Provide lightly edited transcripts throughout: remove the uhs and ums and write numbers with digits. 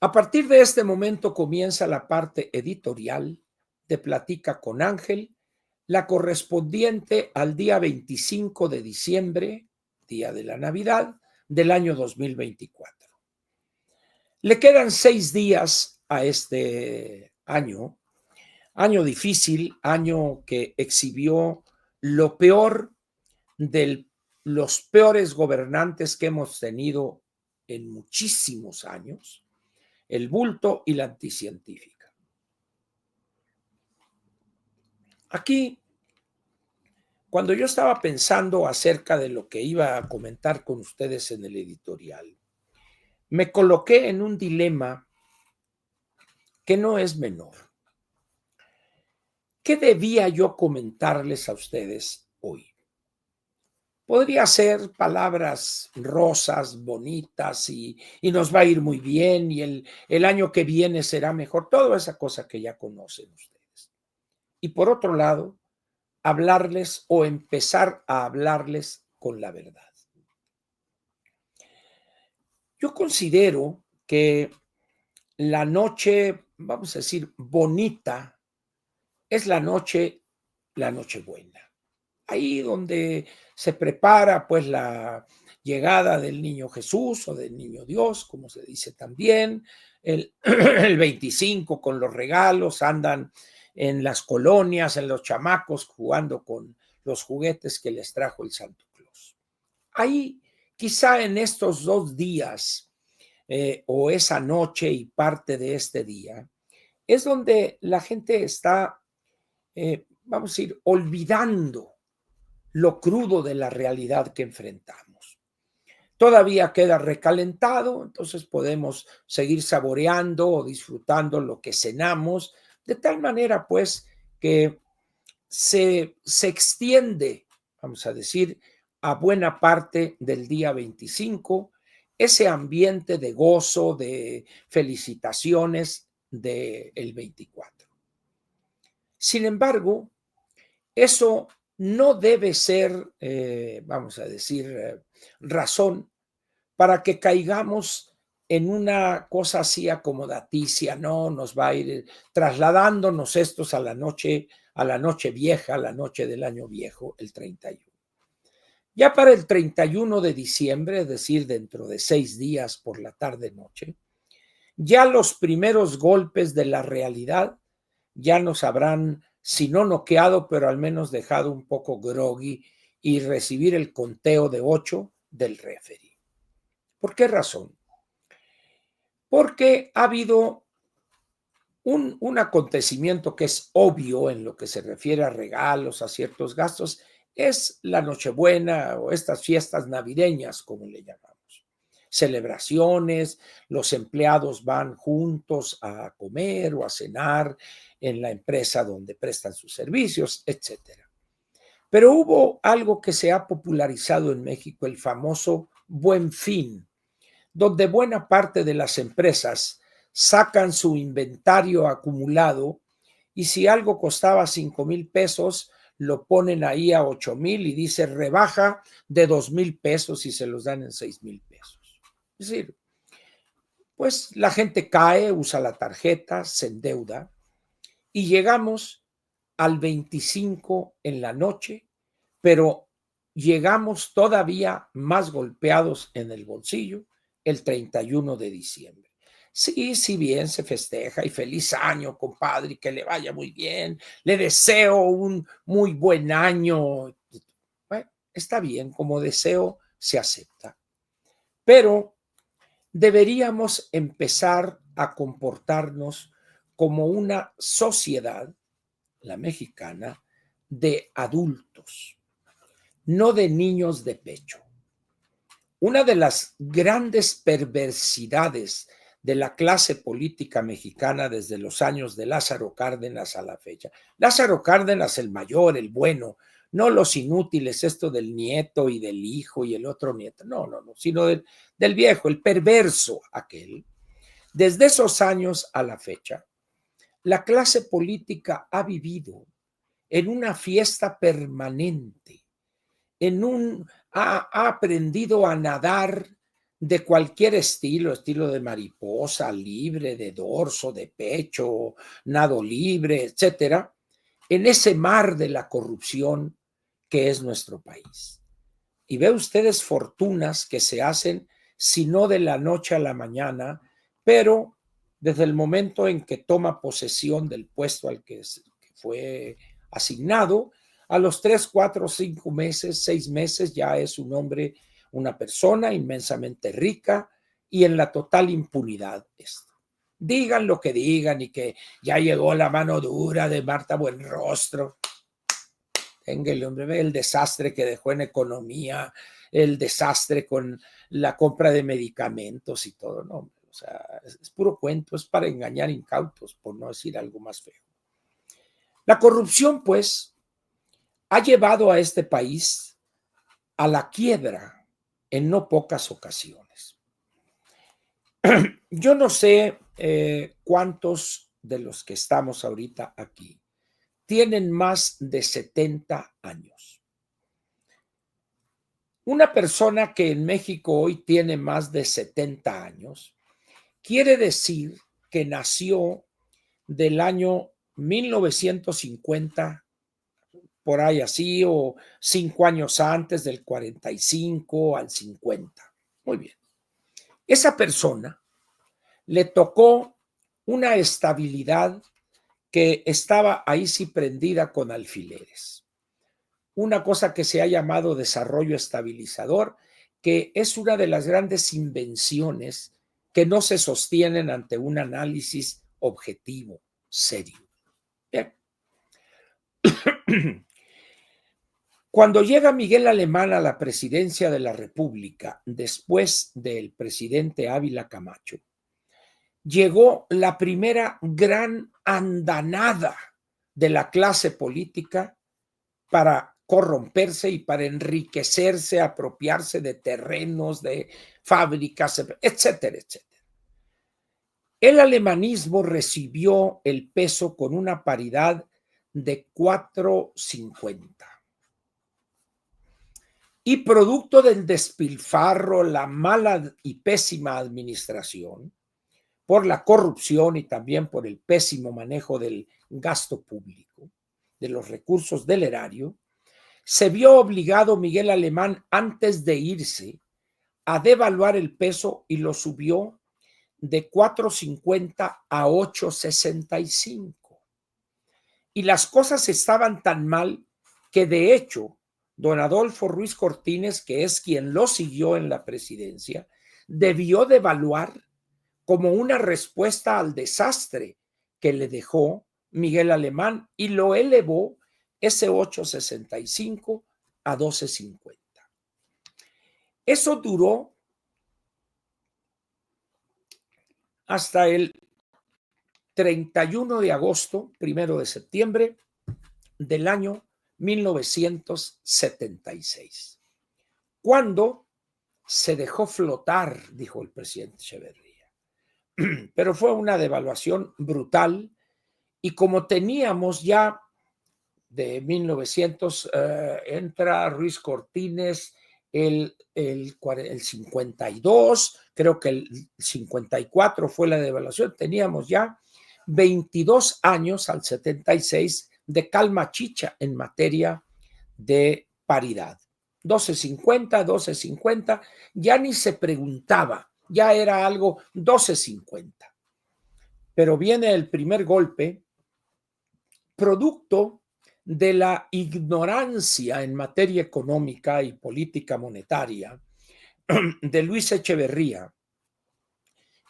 A partir de este momento comienza la parte editorial de Platica con Ángel, la correspondiente al día 25 de diciembre, día de la Navidad, del año 2024. Le quedan 6 días a este año difícil, año que exhibió lo peor de los peores gobernantes que hemos tenido en muchísimos años, el bulto y la anticientífica. Aquí, cuando yo estaba pensando acerca de lo que iba a comentar con ustedes en el editorial, me coloqué en un dilema que no es menor. ¿Qué debía yo comentarles a ustedes hoy? Podría ser palabras rosas, bonitas y nos va a ir muy bien y el año que viene será mejor, toda esa cosa que ya conocen ustedes. Y por otro lado, hablarles o empezar a hablarles con la verdad. Yo considero que la noche, vamos a decir, bonita, es la Nochebuena. Ahí donde se prepara pues la llegada del niño Jesús o del niño Dios, como se dice también, el 25 con los regalos, andan en las colonias, en los chamacos jugando con los juguetes que les trajo el Santo Claus. Ahí quizá en estos 2 días o esa noche y parte de este día, es donde la gente está, vamos a ir, olvidando lo crudo de la realidad que enfrentamos. Todavía queda recalentado, entonces podemos seguir saboreando o disfrutando lo que cenamos, de tal manera pues que se extiende, vamos a decir, a buena parte del día 25, ese ambiente de gozo, de felicitaciones del 24. Sin embargo, eso no debe ser, vamos a decir, razón para que caigamos en una cosa así acomodaticia, no, nos va a ir trasladándonos estos a la noche vieja, a la noche del año viejo, el 31. Ya para el 31 de diciembre, es decir, dentro de 6 días por la tarde-noche, ya los primeros golpes de la realidad ya nos habrán, si no noqueado, pero al menos dejado un poco groggy y recibir el conteo de 8 del referee. ¿Por qué razón? Porque ha habido un acontecimiento que es obvio en lo que se refiere a regalos, a ciertos gastos, es la Nochebuena o estas fiestas navideñas, como le llamamos. Celebraciones, los empleados van juntos a comer o a cenar en la empresa donde prestan sus servicios, etcétera. Pero hubo algo que se ha popularizado en México, el famoso Buen Fin, donde buena parte de las empresas sacan su inventario acumulado y si algo costaba 5,000 pesos, lo ponen ahí a 8,000 y dice rebaja de 2,000 pesos y se los dan en 6,000 pesos. Es decir, pues la gente cae, usa la tarjeta, se endeuda y llegamos al 25 en la noche, pero llegamos todavía más golpeados en el bolsillo el 31 de diciembre. Sí, si bien se festeja y feliz año, compadre, que le vaya muy bien, le deseo un muy buen año. Bueno, está bien, como deseo se acepta, pero deberíamos empezar a comportarnos como una sociedad, la mexicana, de adultos, no de niños de pecho. Una de las grandes perversidades de la clase política mexicana desde los años de Lázaro Cárdenas a la fecha. Lázaro Cárdenas, el mayor, el bueno, no los inútiles, esto del nieto y del hijo y el otro nieto, no, sino del viejo, el perverso aquel. Desde esos años a la fecha, la clase política ha vivido en una fiesta permanente, ha aprendido a nadar de cualquier estilo, estilo de mariposa, libre, de dorso, de pecho, nado libre, etcétera, en ese mar de la corrupción que es nuestro país. Y ve ustedes fortunas que se hacen, si no de la noche a la mañana, pero desde el momento en que toma posesión del puesto al que fue asignado, a los 3, 4, 5 meses, 6 meses ya es un hombre, una persona inmensamente rica y en la total impunidad. Digan lo que digan y que ya llegó la mano dura de Marta Buenrostro. Tenga el hombre, ve el desastre que dejó en economía, el desastre con la compra de medicamentos y todo, ¿no? O sea, es puro cuento, es para engañar incautos, por no decir algo más feo. La corrupción, pues, ha llevado a este país a la quiebra en no pocas ocasiones. Yo no sé cuántos de los que estamos ahorita aquí tienen más de 70 años. Una persona que en México hoy tiene más de 70 años quiere decir que nació del año 1950, por ahí así, o 5 años antes, del 45 al 50. Muy bien. Esa persona le tocó una estabilidad que estaba ahí sí prendida con alfileres. Una cosa que se ha llamado desarrollo estabilizador, que es una de las grandes invenciones que no se sostienen ante un análisis objetivo, serio. Bien. Cuando llega Miguel Alemán a la presidencia de la República, después del presidente Ávila Camacho, llegó la primera gran andanada de la clase política para corromperse y para enriquecerse, apropiarse de terrenos, de fábricas, etcétera, etcétera. El alemanismo recibió el peso con una paridad de 4.50. Y producto del despilfarro, la mala y pésima administración, por la corrupción y también por el pésimo manejo del gasto público, de los recursos del erario, se vio obligado Miguel Alemán, antes de irse, a devaluar el peso y lo subió de 4.50 a 8.65. Y las cosas estaban tan mal que, de hecho, don Adolfo Ruiz Cortines, que es quien lo siguió en la presidencia, debió devaluar como una respuesta al desastre que le dejó Miguel Alemán y lo elevó ese 8.65 a 12.50. Eso duró hasta el 31 de agosto, 1 de septiembre del año 1976, cuando se dejó flotar, dijo el presidente Echeverría. Pero fue una devaluación brutal y como teníamos ya de 1900, entra Ruiz Cortines el 52, creo que el 54 fue la devaluación, teníamos ya 22 años al 76 de calma chicha en materia de paridad. 12.50, 12.50, ya ni se preguntaba, ya era algo 12.50. Pero viene el primer golpe, producto de la ignorancia en materia económica y política monetaria de Luis Echeverría,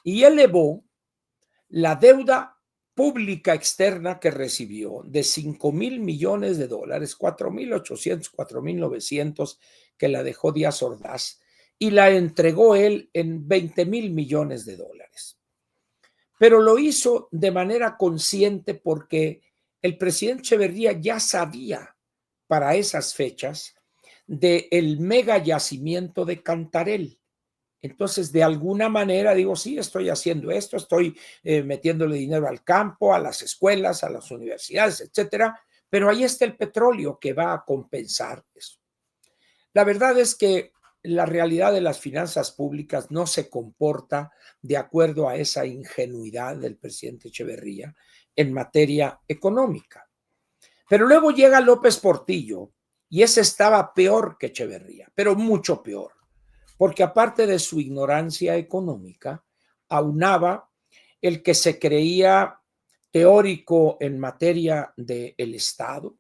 y elevó la deuda pública externa que recibió de 5,000 millones de dólares, 4,800, 4,900 que la dejó Díaz Ordaz, y la entregó él en 20,000 millones de dólares. Pero lo hizo de manera consciente porque el presidente Echeverría ya sabía para esas fechas del mega yacimiento de Cantarell. Entonces, de alguna manera digo, sí, estoy haciendo esto, estoy metiéndole dinero al campo, a las escuelas, a las universidades, etcétera, pero ahí está el petróleo que va a compensar eso. La verdad es que la realidad de las finanzas públicas no se comporta de acuerdo a esa ingenuidad del presidente Echeverría en materia económica. Pero luego llega López Portillo y ese estaba peor que Echeverría, pero mucho peor, porque aparte de su ignorancia económica, aunaba el que se creía teórico en materia del Estado,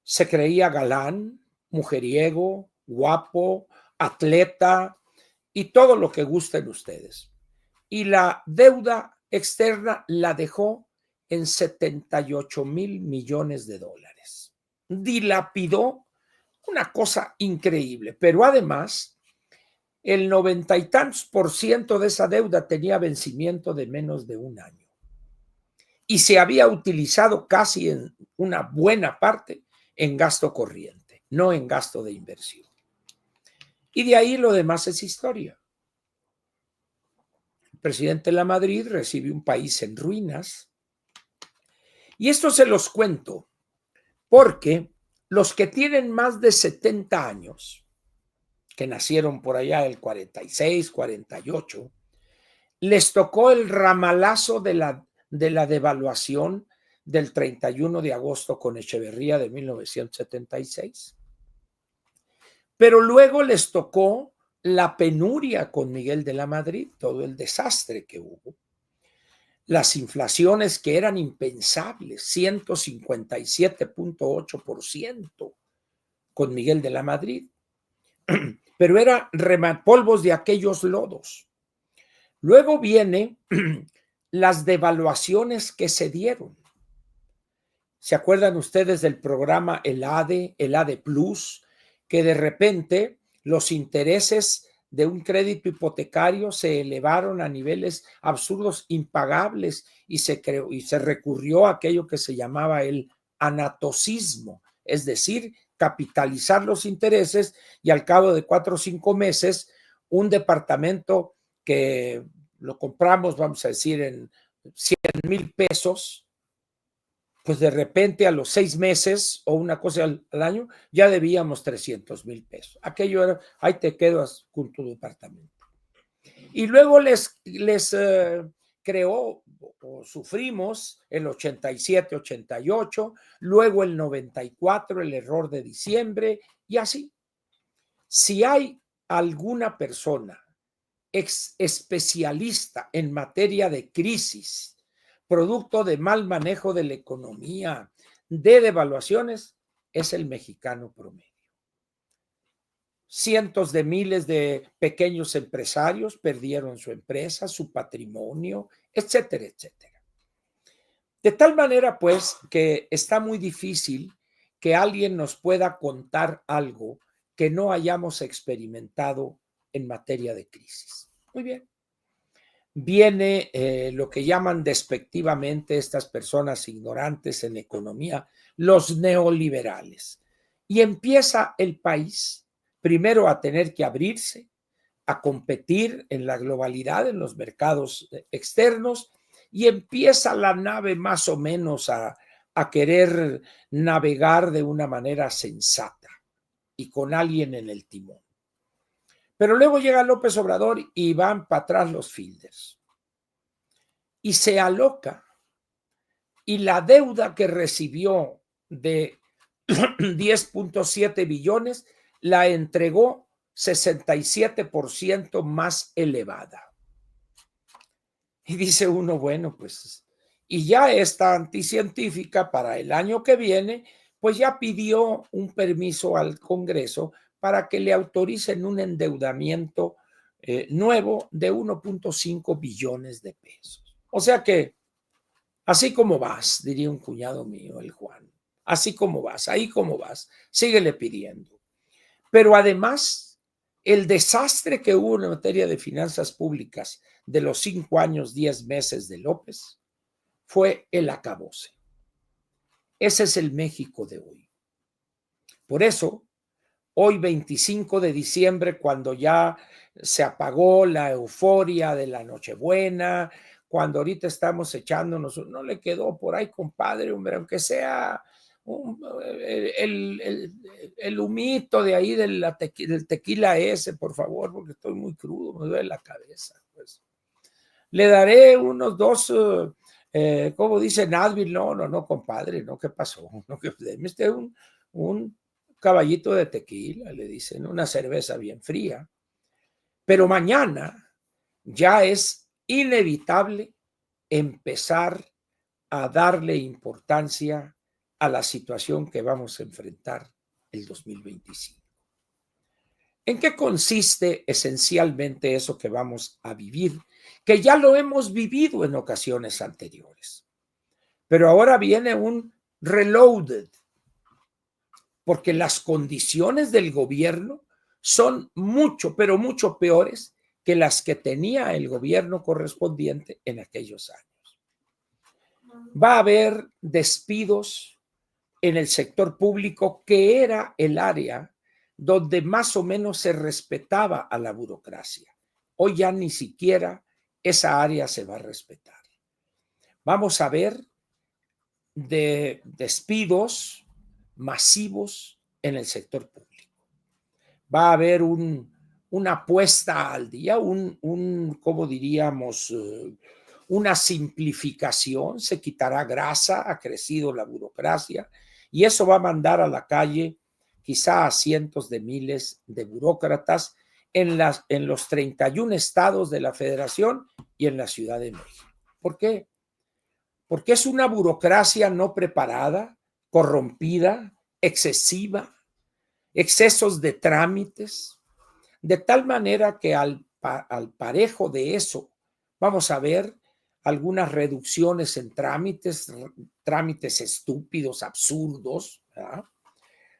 se creía galán, mujeriego, guapo, atleta y todo lo que gusten ustedes. Y la deuda externa la dejó en 78,000 millones de dólares. Dilapidó una cosa increíble, pero además el 90 y tantos por ciento de esa deuda tenía vencimiento de menos de un año y se había utilizado casi en una buena parte en gasto corriente, no en gasto de inversión. Y de ahí lo demás es historia. El presidente de la Madrid recibe un país en ruinas. Y esto se los cuento porque los que tienen más de 70 años, que nacieron por allá del 46, 48, les tocó el ramalazo de la devaluación del 31 de agosto con Echeverría de 1976. Pero luego les tocó la penuria con Miguel de la Madrid, todo el desastre que hubo. Las inflaciones que eran impensables, 157.8% con Miguel de la Madrid. Pero era remapolvos de aquellos lodos. Luego viene las devaluaciones que se dieron. ¿Se acuerdan ustedes del programa el ADE Plus, que de repente los intereses de un crédito hipotecario se elevaron a niveles absurdos, impagables, y se recurrió a aquello que se llamaba el anatocismo, es decir, capitalizar los intereses, y al cabo de 4 o 5 meses, un departamento que lo compramos, vamos a decir, en 100,000 pesos, pues de repente a los 6 meses o una cosa al año, ya debíamos 300,000 pesos. Aquello era, ahí te quedas con tu departamento. Y luego les creó o sufrimos el 87, 88, luego el 94, el error de diciembre y así. Si hay alguna persona especialista en materia de crisis, producto de mal manejo de la economía, de devaluaciones, es el mexicano promedio. Cientos de miles de pequeños empresarios perdieron su empresa, su patrimonio, etcétera, etcétera. De tal manera, pues, que está muy difícil que alguien nos pueda contar algo que no hayamos experimentado en materia de crisis. Muy bien. Viene lo que llaman despectivamente estas personas ignorantes en economía, los neoliberales. Y empieza el país primero a tener que abrirse, a competir en la globalidad, en los mercados externos, y empieza la nave más o menos a querer navegar de una manera sensata y con alguien en el timón. Pero luego llega López Obrador y van para atrás los fielders. Y se aloca. Y la deuda que recibió de 10.7 billones la entregó 67% más elevada. Y dice uno, bueno, pues, y ya esta anticientífica para el año que viene, pues ya pidió un permiso al Congreso para que le autoricen un endeudamiento nuevo de 1.5 billones de pesos. O sea que, así como vas, diría un cuñado mío, el Juan, así como vas, ahí como vas, síguele pidiendo. Pero además, el desastre que hubo en materia de finanzas públicas de los 5 años, 10 meses de López fue el acabose. Ese es el México de hoy. Por eso, hoy 25 de diciembre, cuando ya se apagó la euforia de la Nochebuena, cuando ahorita estamos echándonos, no le quedó por ahí, compadre, hombre, aunque sea el humito de ahí del tequila ese, por favor, porque estoy muy crudo, me duele la cabeza. Pues. Le daré unos dos, ¿cómo dicen? Advil, no, compadre, no, ¿qué pasó? No, que deme usted un caballito de tequila, le dicen, una cerveza bien fría. Pero mañana ya es inevitable empezar a darle importancia a la situación que vamos a enfrentar el 2025. ¿En qué consiste esencialmente eso que vamos a vivir? Que ya lo hemos vivido en ocasiones anteriores. Pero ahora viene un reloaded, porque las condiciones del gobierno son mucho, pero mucho peores que las que tenía el gobierno correspondiente en aquellos años. Va a haber despidos en el sector público, que era el área donde más o menos se respetaba a la burocracia. Hoy ya ni siquiera esa área se va a respetar. Vamos a ver de despidos masivos en el sector público. Va a haber una puesta al día, ¿cómo diríamos? Una simplificación, se quitará grasa, ha crecido la burocracia y eso va a mandar a la calle quizá a cientos de miles de burócratas en los 31 estados de la federación y en la Ciudad de México. ¿Por qué? Porque es una burocracia no preparada, corrompida, excesiva, excesos de trámites, de tal manera que al parejo de eso vamos a ver algunas reducciones en trámites estúpidos, absurdos, ¿verdad?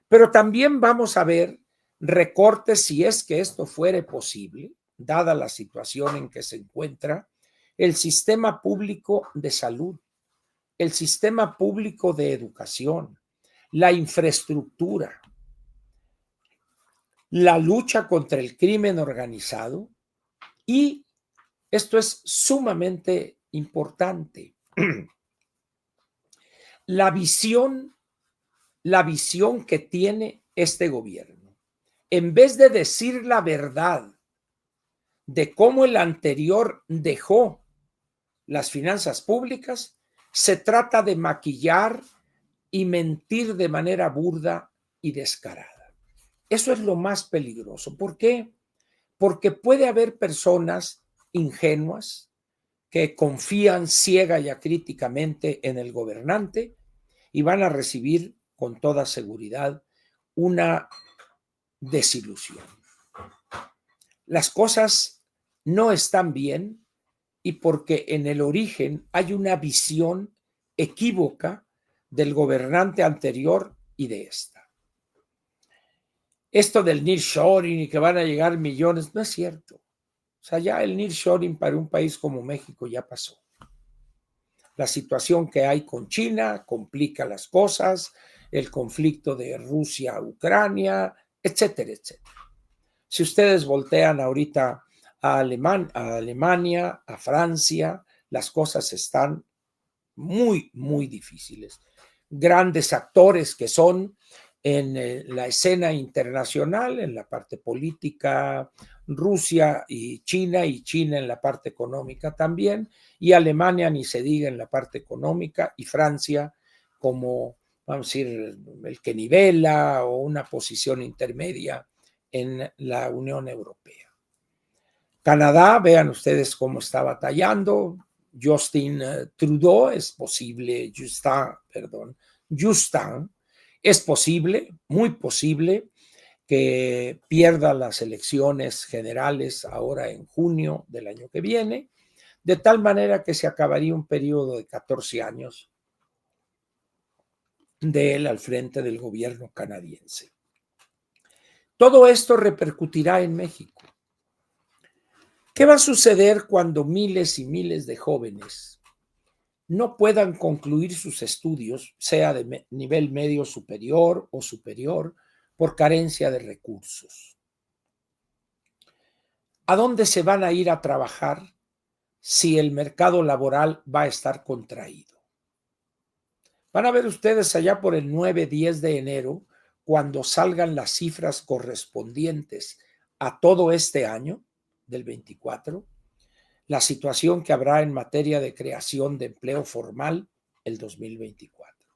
Pero también vamos a ver recortes, si es que esto fuere posible, dada la situación en que se encuentra el sistema público de salud, el sistema público de educación, la infraestructura, la lucha contra el crimen organizado y esto es sumamente importante. La visión que tiene este gobierno, en vez de decir la verdad de cómo el anterior dejó las finanzas públicas, se trata de maquillar y mentir de manera burda y descarada. Eso es lo más peligroso. ¿Por qué? Porque puede haber personas ingenuas que confían ciega y acríticamente en el gobernante y van a recibir con toda seguridad una desilusión. Las cosas no están bien y porque en el origen hay una visión equívoca del gobernante anterior y de esta. Esto del nearshoring y que van a llegar millones, no es cierto. O sea, ya el nearshoring para un país como México ya pasó. La situación que hay con China complica las cosas, el conflicto de Rusia-Ucrania, etcétera, etcétera. Si ustedes voltean ahorita a Alemania, a Francia, las cosas están muy, muy difíciles. Grandes actores que son en la escena internacional, en la parte política, Rusia y China en la parte económica también, y Alemania ni se diga en la parte económica, y Francia como, vamos a decir, el que nivela o una posición intermedia en la Unión Europea. Canadá, vean ustedes cómo está batallando. Justin Trudeau es posible, Justin, es posible, muy posible, que pierda las elecciones generales ahora en junio del año que viene, de tal manera que se acabaría un periodo de 14 años de él al frente del gobierno canadiense. Todo esto repercutirá en México. ¿Qué va a suceder cuando miles y miles de jóvenes no puedan concluir sus estudios, sea de nivel medio superior o superior, por carencia de recursos? ¿A dónde se van a ir a trabajar si el mercado laboral va a estar contraído? Van a ver ustedes allá por el 9-10 de enero, cuando salgan las cifras correspondientes a todo este año del 24, la situación que habrá en materia de creación de empleo formal el 2024.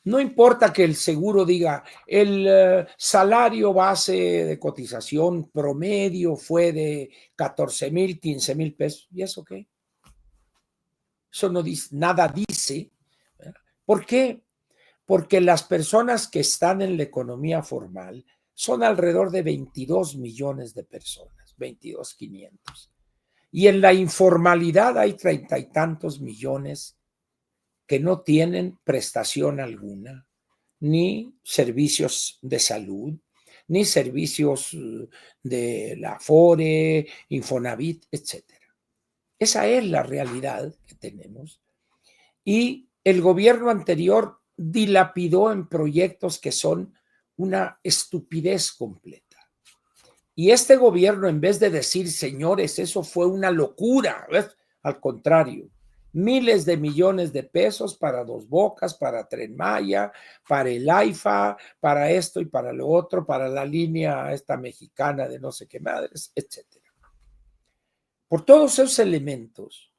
No importa que el seguro diga el salario base de cotización promedio fue de 14,000, 15,000 pesos. ¿Y eso qué? Eso no dice, nada dice. ¿Verdad? ¿Por qué? Porque las personas que están en la economía formal son alrededor de 22 millones de personas, 22,500. Y en la informalidad hay 30 y tantos millones que no tienen prestación alguna, ni servicios de salud, ni servicios de la Afore, Infonavit, etcétera. Esa es la realidad que tenemos. Y el gobierno anterior dilapidó en proyectos que son una estupidez completa. Y este gobierno, en vez de decir, señores, eso fue una locura, ¿ves? Al contrario, miles de millones de pesos para Dos Bocas, para Tren Maya, para el AIFA, para esto y para lo otro, para la línea esta mexicana de no sé qué madres, etcétera. Por todos esos elementos,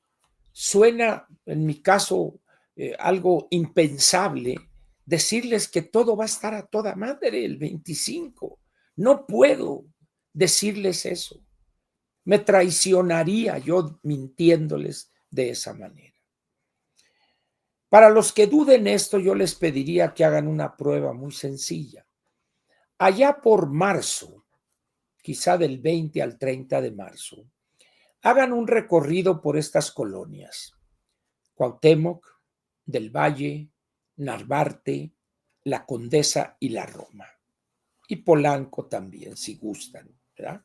suena, en mi caso, algo impensable decirles que todo va a estar a toda madre el 25. No puedo decirles eso. Me traicionaría yo mintiéndoles de esa manera. Para los que duden esto, yo les pediría que hagan una prueba muy sencilla. Allá por marzo, quizá del 20 al 30 de marzo, hagan un recorrido por estas colonias. Cuauhtémoc, del Valle, Narvarte, La Condesa y la Roma. Y Polanco también, si gustan, ¿verdad?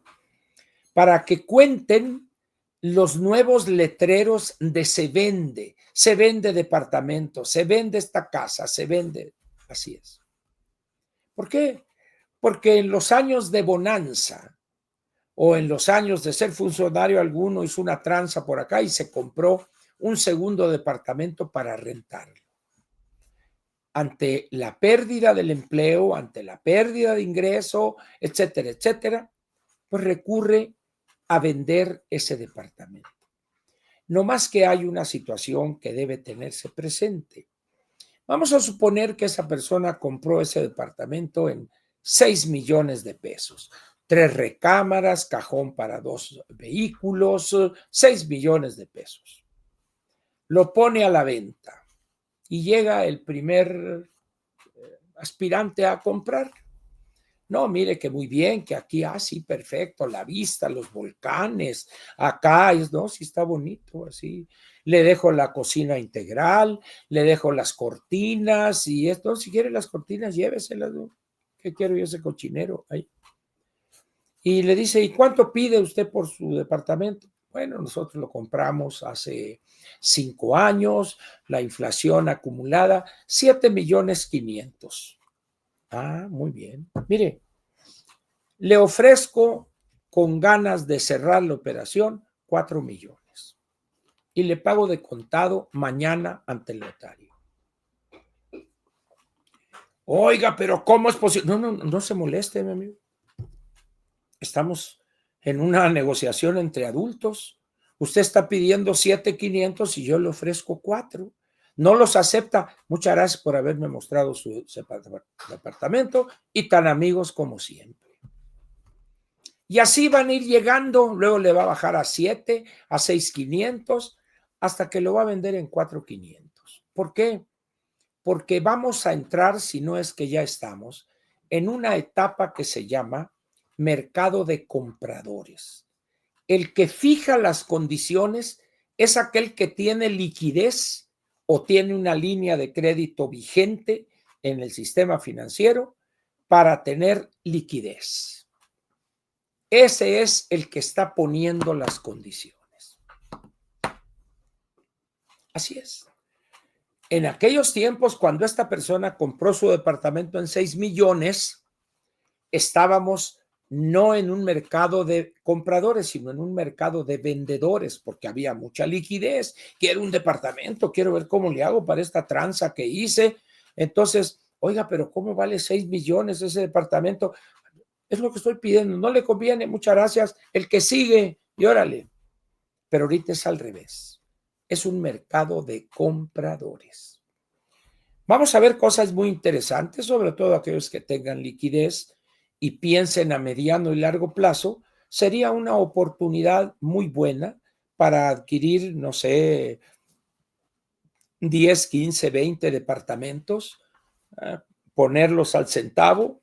Para que cuenten los nuevos letreros de se vende departamento, se vende esta casa, se vende, así es. ¿Por qué? Porque en los años de bonanza o en los años de ser funcionario alguno hizo una tranza por acá y se compró un segundo departamento para rentarlo. Ante la pérdida del empleo, ante la pérdida de ingreso, etcétera, etcétera, pues recurre a vender ese departamento. No más que hay una situación que debe tenerse presente. Vamos a suponer que esa persona compró ese departamento en 6 millones de pesos. 3 recámaras, cajón para 2 vehículos, 6 millones de pesos. Lo pone a la venta y llega el primer aspirante a comprar. No, mire que muy bien, que aquí, sí, perfecto, la vista, los volcanes, acá, no, sí está bonito, así. Le dejo la cocina integral, le dejo las cortinas y esto, si quiere las cortinas, lléveselas, ¿no? ¿Qué quiero yo ese cochinero ahí? Y le dice, ¿y cuánto pide usted por su departamento? Bueno, nosotros lo compramos hace 5 años, la inflación acumulada, 7,500,000. Muy bien. Mire, le ofrezco con ganas de cerrar la operación 4 millones y le pago de contado mañana ante el notario. Oiga, pero ¿cómo es posible? No se moleste, mi amigo. Estamos en una negociación entre adultos. Usted está pidiendo 7,500 y yo le ofrezco 4. No los acepta. Muchas gracias por haberme mostrado su departamento y tan amigos como siempre. Y así van a ir llegando, luego le va a bajar a 7, a 6,500, hasta que lo va a vender en 4,500. ¿Por qué? Porque vamos a entrar, si no es que ya estamos, en una etapa que se llama mercado de compradores. El que fija las condiciones es aquel que tiene liquidez o tiene una línea de crédito vigente en el sistema financiero para tener liquidez. Ese es el que está poniendo las condiciones. Así es. En aquellos tiempos, cuando esta persona compró su departamento en 6 millones, estábamos no en un mercado de compradores, sino en un mercado de vendedores, porque había mucha liquidez. Quiero un departamento, quiero ver cómo le hago para esta tranza que hice. Entonces, oiga, pero ¿cómo vale 6 millones ese departamento? Es lo que estoy pidiendo, no le conviene, muchas gracias. El que sigue, y órale. Pero ahorita es al revés. Es un mercado de compradores. Vamos a ver cosas muy interesantes, sobre todo aquellos que tengan liquidez y piensen a mediano y largo plazo. Sería una oportunidad muy buena para adquirir, no sé, 10, 15, 20 departamentos, ponerlos al centavo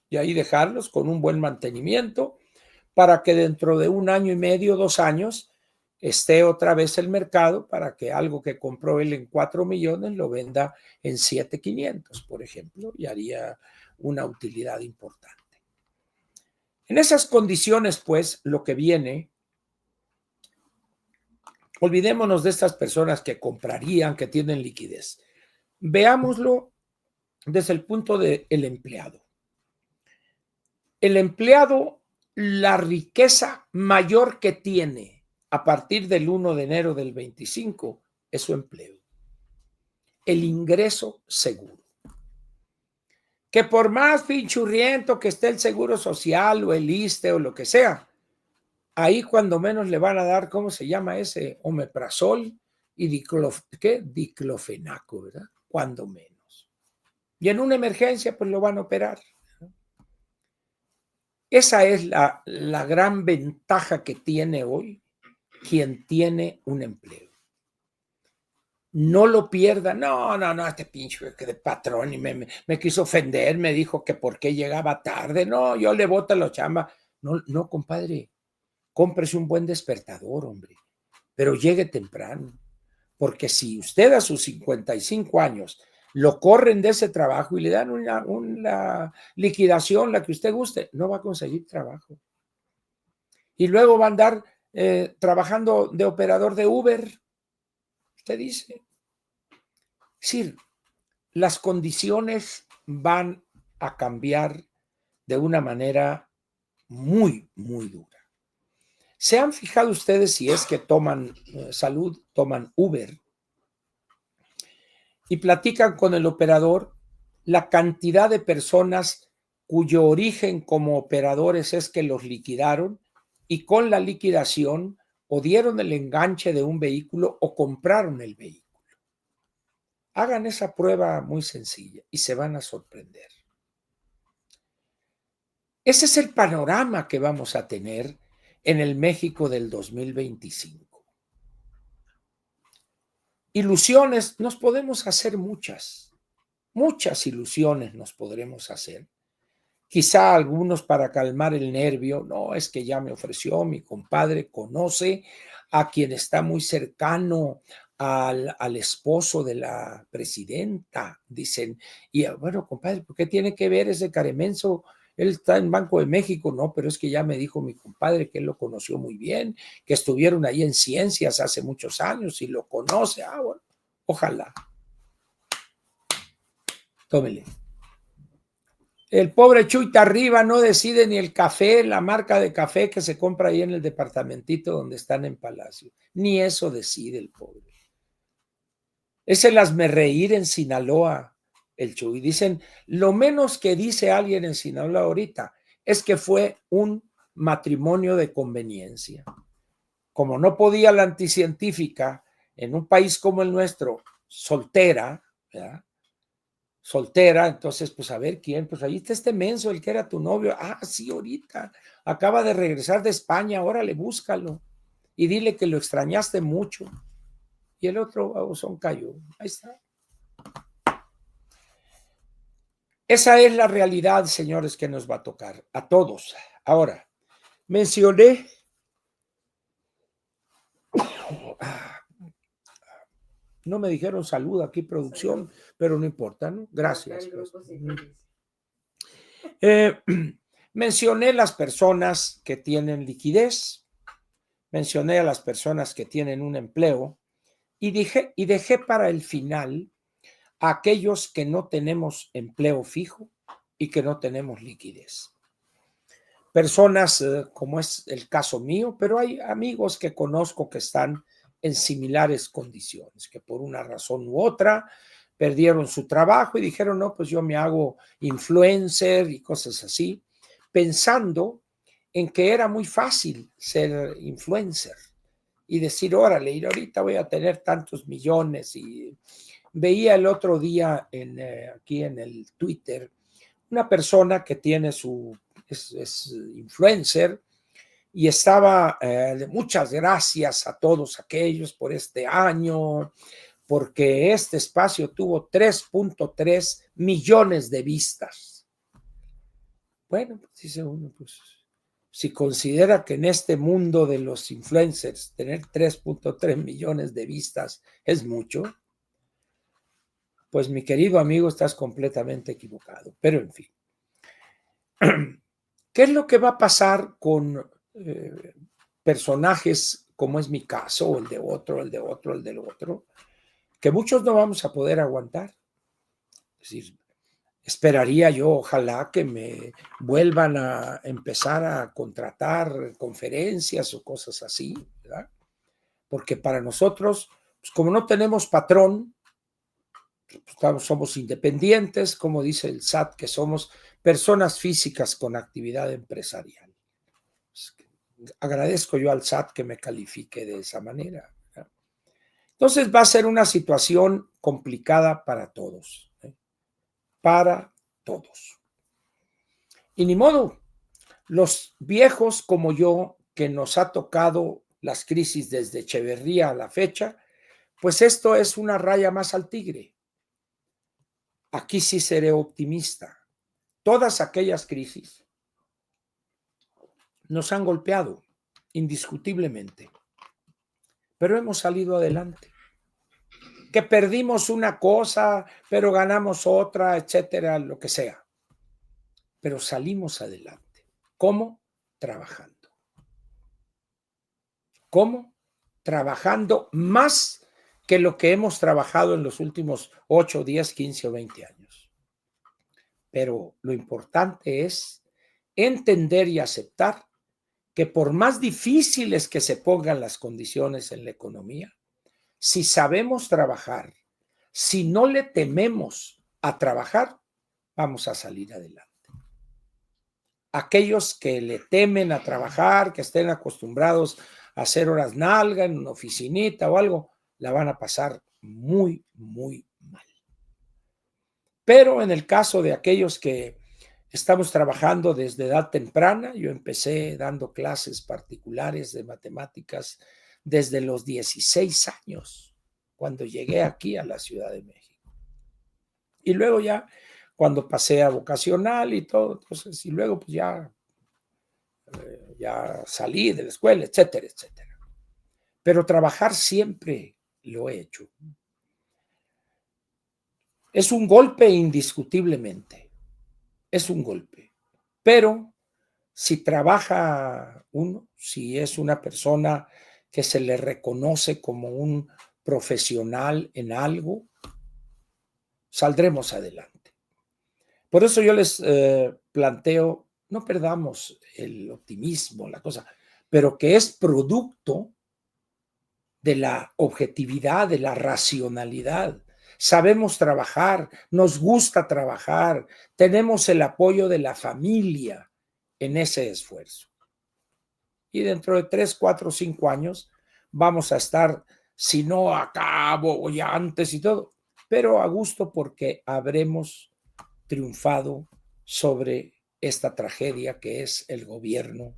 y ahí dejarlos con un buen mantenimiento para que dentro de 1 año y medio, 2 años, esté otra vez el mercado para que algo que compró él en 4 millones lo venda en 7,500, por ejemplo, y haría una utilidad importante. En esas condiciones, pues, lo que viene, olvidémonos de estas personas que comprarían, que tienen liquidez. Veámoslo desde el punto del empleado. El empleado, la riqueza mayor que tiene a partir del 1 de enero del 25 es su empleo. El ingreso seguro. Que por más pinchurriento que esté el seguro social o el ISSSTE o lo que sea, ahí cuando menos le van a dar, ¿cómo se llama ese? Omeprazol y diclofenaco, ¿verdad? Cuando menos. Y en una emergencia, pues lo van a operar. Esa es la gran ventaja que tiene hoy quien tiene un empleo. No lo pierda. No, este pinche de patrón y me quiso ofender, me dijo que por qué llegaba tarde. No, yo le boto la chamba. No, compadre, cómprese un buen despertador, hombre, pero llegue temprano. Porque si usted a sus 55 años lo corren de ese trabajo y le dan una liquidación, la que usted guste, no va a conseguir trabajo. Y luego va a andar trabajando de operador de Uber. Usted dice. Es decir, las condiciones van a cambiar de una manera muy, muy dura. ¿Se han fijado ustedes si es que toman salud, toman Uber y platican con el operador la cantidad de personas cuyo origen como operadores es que los liquidaron y con la liquidación o dieron el enganche de un vehículo o compraron el vehículo? Hagan esa prueba muy sencilla y se van a sorprender. Ese es el panorama que vamos a tener en el México del 2025. Ilusiones nos podemos hacer muchas ilusiones nos podremos hacer. Quizá algunos para calmar el nervio. No, es que ya me ofreció mi compadre, conoce a quien está muy cercano al esposo de la presidenta. Dicen, y bueno, compadre, ¿por qué tiene que ver ese caremenso? Él está en Banco de México. No, pero es que ya me dijo mi compadre que él lo conoció muy bien, que estuvieron ahí en ciencias hace muchos años y lo conoce. Bueno, ojalá. Tómele. El pobre Chuita arriba no decide ni el café, la marca de café que se compra ahí en el departamentito donde están en Palacio. Ni eso decide el pobre. Es el hazmerreír en Sinaloa, el Chuy. Dicen, lo menos que dice alguien en Sinaloa ahorita es que fue un matrimonio de conveniencia. Como no podía la anticientífica en un país como el nuestro, soltera, ¿verdad? Soltera, entonces, pues a ver quién, pues ahí está este menso, el que era tu novio. Sí, ahorita, acaba de regresar de España, órale, búscalo y dile que lo extrañaste mucho. Y el otro babosón cayó, ahí está. Esa es la realidad, señores, que nos va a tocar a todos. Ahora, mencioné no me dijeron salud aquí, producción, salud. Pero no importa, ¿no? Gracias. Pues. Mencioné las personas que tienen liquidez, mencioné a las personas que tienen un empleo y dejé para el final a aquellos que no tenemos empleo fijo y que no tenemos liquidez. personas como es el caso mío, pero hay amigos que conozco que están en similares condiciones, que por una razón u otra perdieron su trabajo y dijeron, no, pues yo me hago influencer y cosas así, pensando en que era muy fácil ser influencer y decir, órale, y ahorita voy a tener tantos millones. Y veía el otro día aquí en el Twitter una persona que tiene es influencer y estaba, muchas gracias a todos aquellos por este año, porque este espacio tuvo 3.3 millones de vistas. Bueno, pues dice uno, pues si considera que en este mundo de los influencers tener 3.3 millones de vistas es mucho, pues mi querido amigo, estás completamente equivocado. Pero en fin, ¿qué es lo que va a pasar con personajes como es mi caso, o el de otro, el de otro, el del otro? Que muchos no vamos a poder aguantar. Es decir, esperaría yo, ojalá que me vuelvan a empezar a contratar conferencias o cosas así, ¿verdad? Porque para nosotros, pues como no tenemos patrón, pues somos independientes, como dice el SAT, que somos personas físicas con actividad empresarial. Pues, agradezco yo al SAT que me califique de esa manera, ¿verdad? Entonces va a ser una situación complicada para todos, ¿eh? Para todos. Y ni modo, los viejos como yo, que nos ha tocado las crisis desde Echeverría a la fecha, pues esto es una raya más al tigre. Aquí sí seré optimista. Todas aquellas crisis nos han golpeado, indiscutiblemente, pero hemos salido adelante. Que perdimos una cosa, pero ganamos otra, etcétera, lo que sea. Pero salimos adelante. ¿Cómo? Trabajando. ¿Cómo? Trabajando más que lo que hemos trabajado en los últimos 8, 10, 15 o 20 años. Pero lo importante es entender y aceptar que por más difíciles que se pongan las condiciones en la economía, si sabemos trabajar, si no le tememos a trabajar, vamos a salir adelante. Aquellos que le temen a trabajar, que estén acostumbrados a hacer horas nalga en una oficinita o algo, la van a pasar muy, muy mal. Pero en el caso de aquellos que estamos trabajando desde edad temprana, yo empecé dando clases particulares de matemáticas desde los 16 años, cuando llegué aquí a la Ciudad de México. Y luego ya, cuando pasé a vocacional y todo, entonces, y luego pues ya salí de la escuela, etcétera, etcétera. Pero trabajar siempre lo he hecho. Es un golpe indiscutiblemente, es un golpe. Pero si trabaja uno, si es una persona que se le reconoce como un profesional en algo, saldremos adelante. Por eso yo les planteo, no perdamos el optimismo, la cosa, pero que es producto de la objetividad, de la racionalidad. Sabemos trabajar, nos gusta trabajar, tenemos el apoyo de la familia en ese esfuerzo. Y dentro de 3, 4, 5 años vamos a estar, si no a cabo o ya antes y todo, pero a gusto porque habremos triunfado sobre esta tragedia que es el gobierno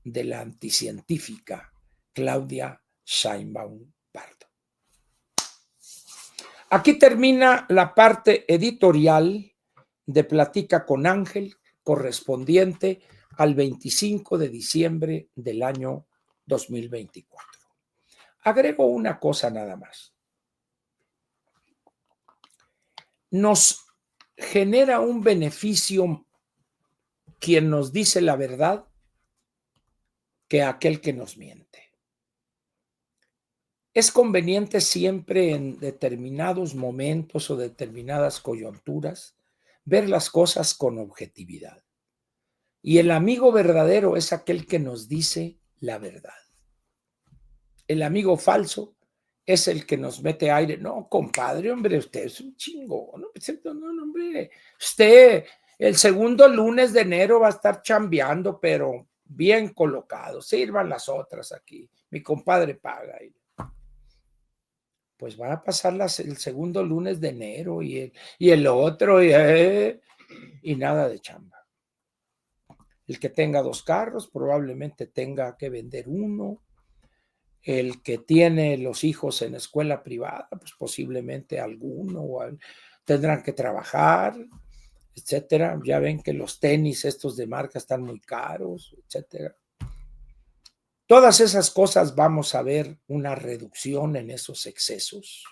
de la anticientífica Claudia Sheinbaum Pardo. Aquí termina la parte editorial de Platica con Ángel, correspondiente al 25 de diciembre del año 2024. Agrego una cosa nada más. Nos genera un beneficio quien nos dice la verdad que aquel que nos miente. Es conveniente siempre en determinados momentos o determinadas coyunturas ver las cosas con objetividad. Y el amigo verdadero es aquel que nos dice la verdad. El amigo falso es el que nos mete aire. No, compadre, hombre, usted es un chingón. No, hombre, usted el segundo lunes de enero va a estar chambeando, pero bien colocado. Sirvan las otras aquí. Mi compadre paga. Pues van a pasar el segundo lunes de enero y el otro y nada de chamba. El que tenga 2 carros probablemente tenga que vender uno. El que tiene los hijos en escuela privada, pues posiblemente alguno tendrán que trabajar, etcétera. Ya ven que los tenis estos de marca están muy caros, etcétera. Todas esas cosas vamos a ver una reducción en esos excesos.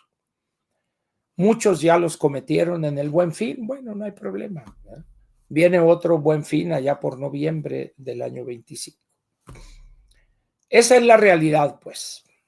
Muchos ya los cometieron en el Buen Fin, bueno, no hay problema, ¿verdad? Viene otro Buen Fin allá por noviembre del año 25. Esa es la realidad, pues.